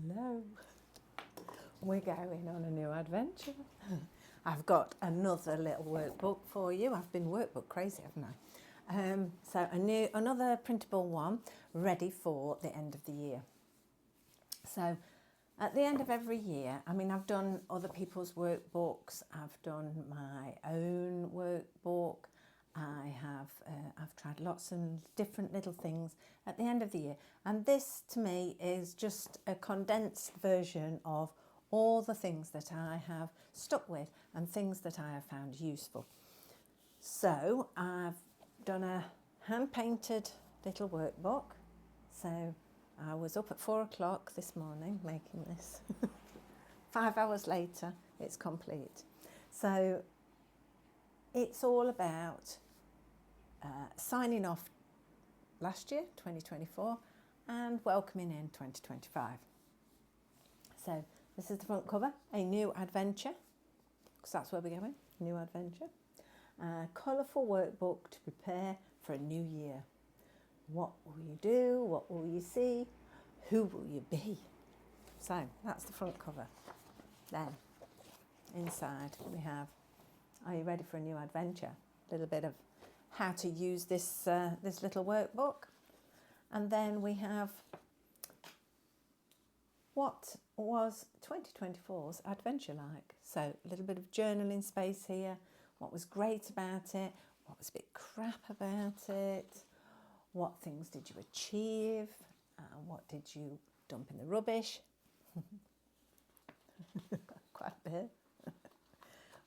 Hello. We're going on a new adventure. I've got another little workbook for you. I've been workbook crazy, haven't I? So another printable one ready for the end of the year. So at the end of every year, I've done other people's workbooks. I've done my own workbook. I've tried lots of different little things at the end of the year. And this to me is just a condensed version of all the things that I have stuck with and things that I have found useful. So I've done a hand-painted little workbook. So I was up at 4 o'clock this morning making this. 5 hours later, it's complete. So it's all about signing off last year, 2024, and welcoming in 2025. So this is the front cover, a new adventure, because that's where we're going, new adventure. Colourful workbook to prepare for a new year. What will you do? What will you see? Who will you be? So that's the front cover. Then inside we have, are you ready for a new adventure? A little bit of how to use this little workbook. And then we have what was 2024's adventure like. So a little bit of journaling space here. What was great about it? What was a bit crap about it? What things did you achieve? What did you dump in the rubbish? Quite a bit.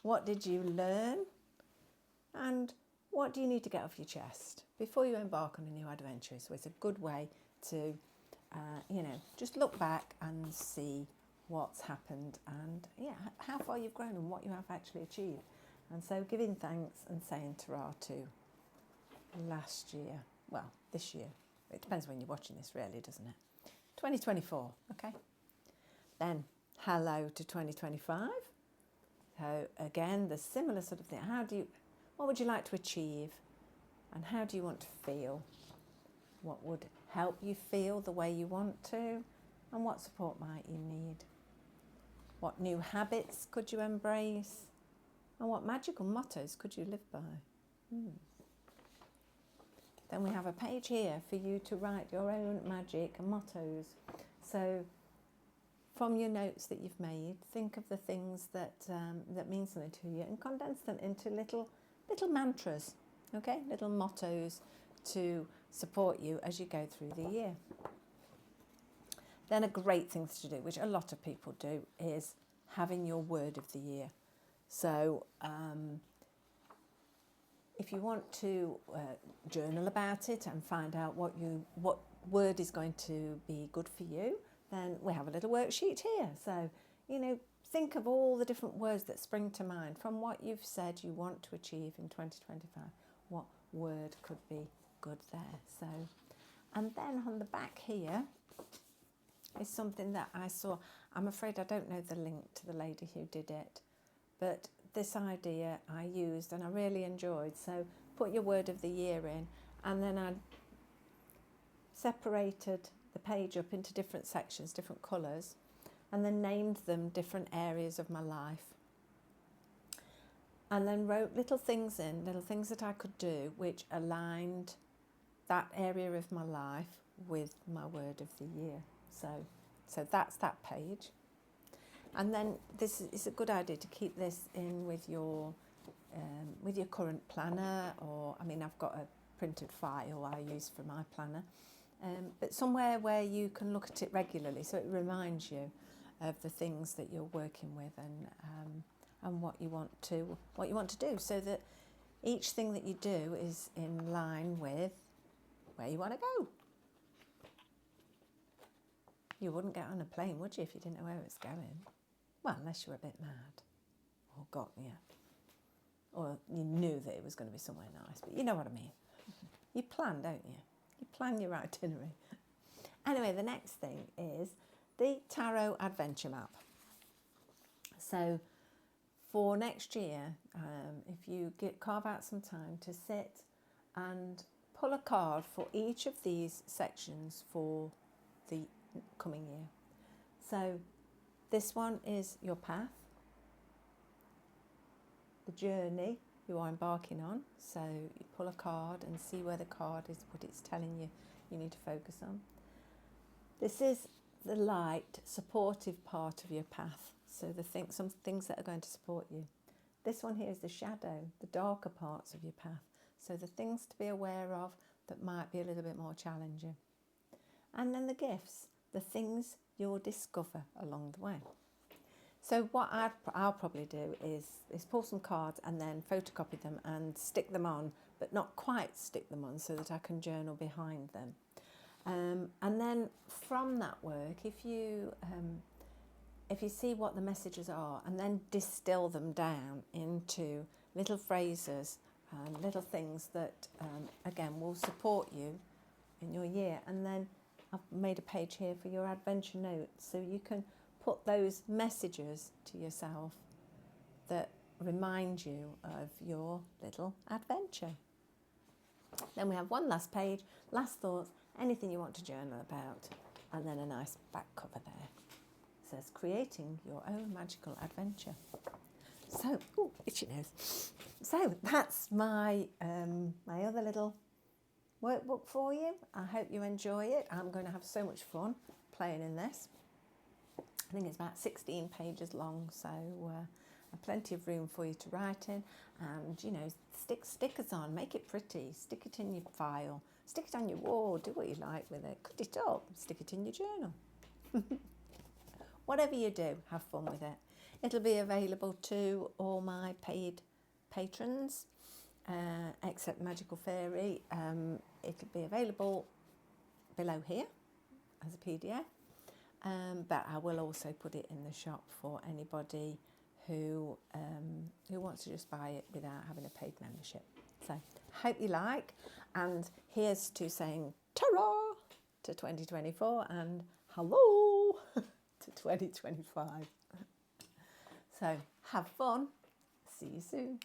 What did you learn? And what do you need to get off your chest before you embark on a new adventure? So it's a good way to, just look back and see what's happened and how far you've grown and what you have actually achieved. And so giving thanks and saying ta-ra to last year. Well, this year. It depends when you're watching this really, doesn't it? 2024, okay? Then hello to 2025. So again, the similar sort of thing. What would you like to achieve? And how do you want to feel? What would help you feel the way you want to? And what support might you need? What new habits could you embrace? And what magical mottos could you live by? Then we have a page here for you to write your own magic and mottos. So from your notes that you've made, think of the things that mean something to you and condense them into little mantras, okay? Little mottos to support you as you go through the year. Then a great thing to do, which a lot of people do, is having your word of the year. So if you want to journal about it and find out what word is going to be good for you, then we have a little worksheet here. So, think of all the different words that spring to mind from what you've said you want to achieve in 2025. What word could be good there? So, and then on the back here is something that I saw. I'm afraid I don't know the link to the lady who did it, but this idea I used and I really enjoyed. So put your word of the year in, and then I separated the page up into different sections, different colours, and then named them different areas of my life. And then wrote little things that I could do which aligned that area of my life with my word of the year. So that's that page. And then this is a good idea to keep this in with your current planner, or I've got a printed file I use for my planner, but somewhere where you can look at it regularly, so it reminds you of the things that you're working with and what you want to do, so that each thing that you do is in line with where you want to go. You wouldn't get on a plane, would you, if you didn't know where it was going? Well, unless you were a bit mad, or you knew that it was going to be somewhere nice, but you know what I mean. You plan, don't you? You plan your itinerary. Anyway, the next thing is the Tarot Adventure Map. So for next year, if you carve out some time to sit and pull a card for each of these sections for the coming year. So this one is your path, the journey you are embarking on. So you pull a card and see where the card is, what it's telling you you need to focus on. This is the light, supportive part of your path. So some things that are going to support you. This one here is the shadow, the darker parts of your path. So the things to be aware of that might be a little bit more challenging. And then the gifts, the things you'll discover along the way. So what I'll probably do is pull some cards and then photocopy them and stick them on, but not quite stick them on, so that I can journal behind them. And then from that work, if you see what the messages are and then distill them down into little phrases and little things that, again, will support you in your year. And then I've made a page here for your adventure notes, so you can put those messages to yourself that remind you of your little adventure. Then we have one last page, last thoughts, anything you want to journal about, and then a nice back cover there. It says, creating your own magical adventure. So, itchy nose. So that's my other little workbook for you. I hope you enjoy it. I'm going to have so much fun playing in this. I think it's about 16 pages long, so plenty of room for you to write in. And, you know, stick stickers on, make it pretty, stick it in your file, stick it on your wall, do what you like with it, cut it up, stick it in your journal. Whatever you do, have fun with it. It'll be available to all my paid patrons, except Magical Fairy. It'll be available below here as a PDF, but I will also put it in the shop for anybody who wants to just buy it without having a paid membership. So hope you like, and here's to saying ta-ra to 2024 and hello to 2025. So have fun. See you soon.